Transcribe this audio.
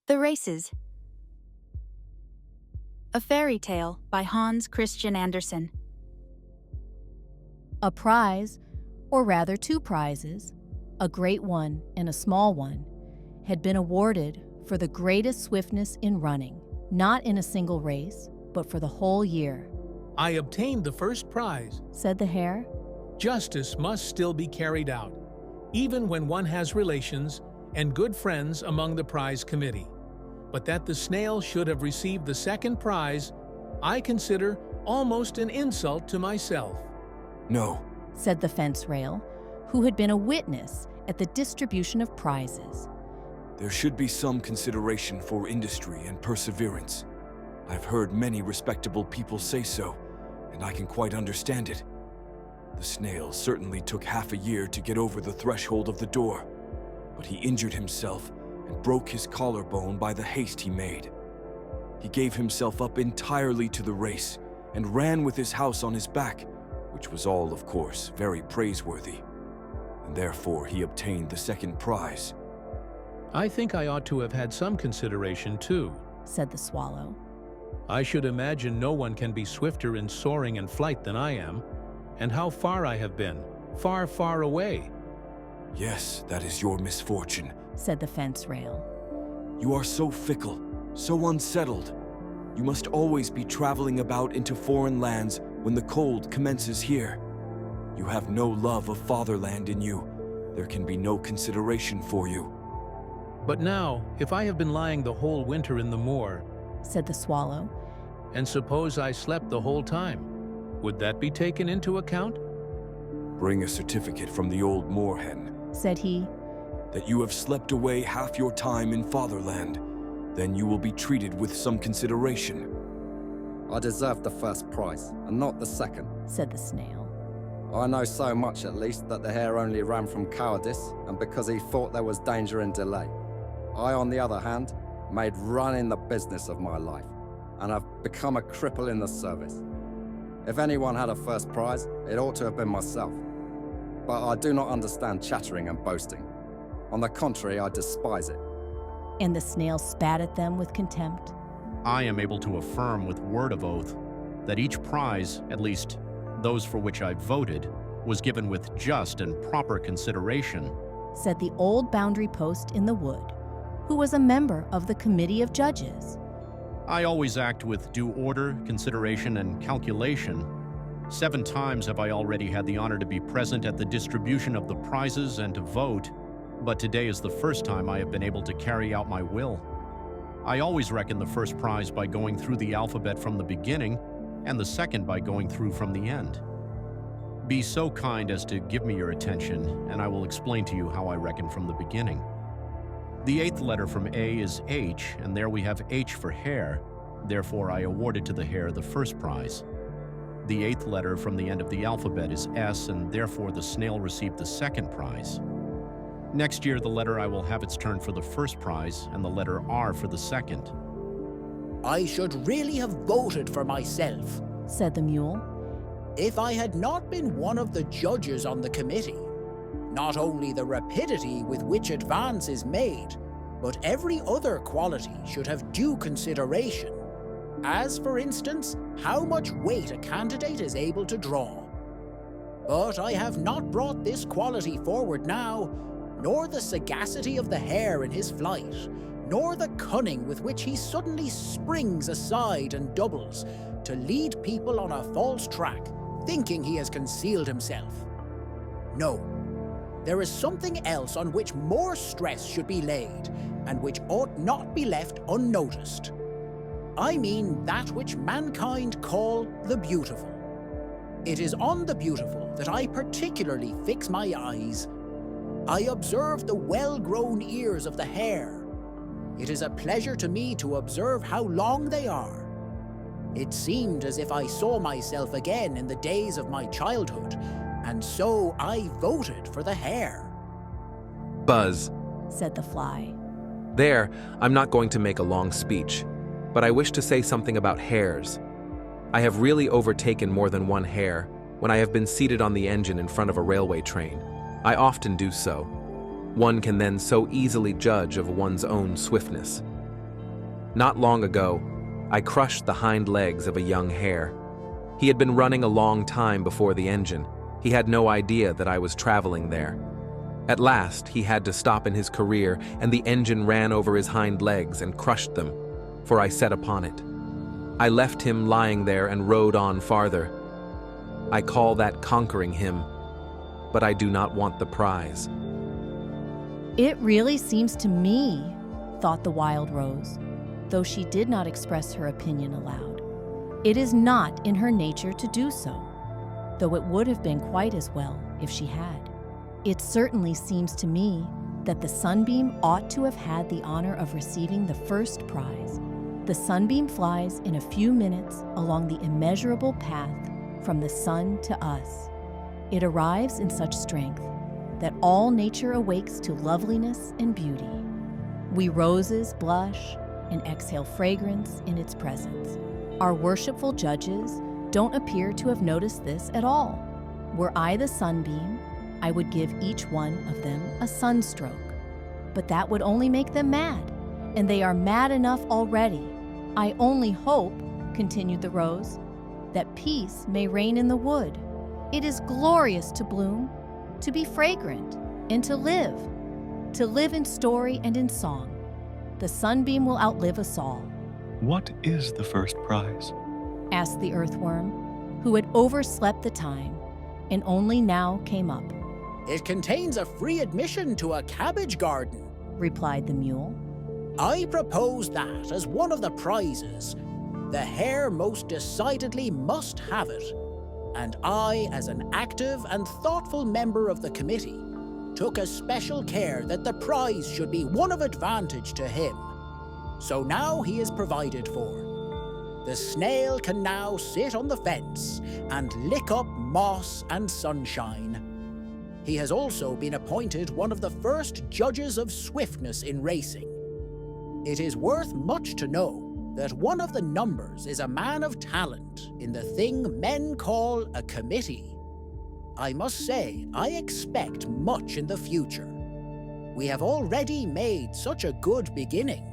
The Races. A Fairy Tale by Hans Christian Andersen. A prize, or rather two prizes, a great one and a small one, had been awarded for the greatest swiftness in running, not in a single race, but for the whole year. I obtained the first prize, said the hare. Justice must still be carried out, even when one has relations and good friends among the prize committee. But that the snail should have received the second prize, I consider almost an insult to myself. No, said the fence rail, who had been a witness at the distribution of prizes. There should be some consideration for industry and perseverance. I've heard many respectable people say so, and I can quite understand it. The snail certainly took half a year to get over the threshold of the door, but he injured himself and broke his collarbone by the haste he made. He gave himself up entirely to the race and ran with his house on his back, which was all, of course, very praiseworthy, and therefore he obtained the second prize. I think I ought to have had some consideration too, said the swallow. I should imagine no one can be swifter in soaring and flight than I am, and how far I have been, far, far away. Yes, that is your misfortune, said the fence rail. You are so fickle, so unsettled. You must always be traveling about into foreign lands when the cold commences here. You have no love of fatherland in you. There can be no consideration for you. But now, if I have been lying the whole winter in the moor, said the swallow, and suppose I slept the whole time, would that be taken into account? Bring a certificate from the old moorhen, said he, that you have slept away half your time in fatherland. Then you will be treated with some consideration. I deserve the first prize, and not the second, said the snail. I know so much at least that the hare only ran from cowardice, and because he thought there was danger in delay. I, on the other hand, made running the business of my life, and have become a cripple in the service. If anyone had a first prize, it ought to have been myself. But I do not understand chattering and boasting. On the contrary, I despise it. And the snail spat at them with contempt. I am able to affirm with word of oath that each prize, at least those for which I voted, was given with just and proper consideration, said the old boundary post in the wood, who was a member of the committee of judges. I always act with due order, consideration, and calculation. 7 times have I already had the honor to be present at the distribution of the prizes and to vote, but today is the first time I have been able to carry out my will. I always reckon the first prize by going through the alphabet from the beginning, and the second by going through from the end. Be so kind as to give me your attention, and I will explain to you how I reckon from the beginning. The 8th letter from A is H, and there we have H for hare. Therefore, I awarded to the hare the first prize. The 8th letter from the end of the alphabet is S, and therefore the snail received the second prize. Next year, the letter I will have its turn for the first prize, and the letter R for the second. I should really have voted for myself, said the mule, if I had not been one of the judges on the committee. Not only the rapidity with which advance is made, but every other quality should have due consideration, as, for instance, how much weight a candidate is able to draw. But I have not brought this quality forward now, nor the sagacity of the hare in his flight, nor the cunning with which he suddenly springs aside and doubles, to lead people on a false track, thinking he has concealed himself. No. There is something else on which more stress should be laid, and which ought not be left unnoticed. I mean that which mankind call the beautiful. It is on the beautiful that I particularly fix my eyes. I observe the well-grown ears of the hare. It is a pleasure to me to observe how long they are. It seemed as if I saw myself again in the days of my childhood, and so I voted for the hare. Buzz, said the fly. There, I'm not going to make a long speech, but I wish to say something about hares. I have really overtaken more than one hare when I have been seated on the engine in front of a railway train. I often do so. One can then so easily judge of one's own swiftness. Not long ago, I crushed the hind legs of a young hare. He had been running a long time before the engine. He had no idea that I was traveling there. At last, he had to stop in his career, and the engine ran over his hind legs and crushed them, for I set upon it. I left him lying there and rode on farther. I call that conquering him, but I do not want the prize. It really seems to me, thought the wild rose, though she did not express her opinion aloud. It is not in her nature to do so, though it would have been quite as well if she had. It certainly seems to me that the sunbeam ought to have had the honor of receiving the first prize. The sunbeam flies in a few minutes along the immeasurable path from the sun to us. It arrives in such strength that all nature awakes to loveliness and beauty. We roses blush and exhale fragrance in its presence. Our worshipful judges don't appear to have noticed this at all. Were I the sunbeam, I would give each one of them a sunstroke. But that would only make them mad, and they are mad enough already. I only hope, continued the rose, that peace may reign in the wood. It is glorious to bloom, to be fragrant, and to live in story and in song. The sunbeam will outlive us all. What is the first prize? Asked the earthworm, who had overslept the time and only now came up. It contains a free admission to a cabbage garden, replied the mule. I propose that as one of the prizes. The hare most decidedly must have it, and I, as an active and thoughtful member of the committee, took a special care that the prize should be one of advantage to him. So now he is provided for. The snail can now sit on the fence and lick up moss and sunshine. He has also been appointed one of the first judges of swiftness in racing. It is worth much to know that one of the numbers is a man of talent in the thing men call a committee. I must say, I expect much in the future. We have already made such a good beginning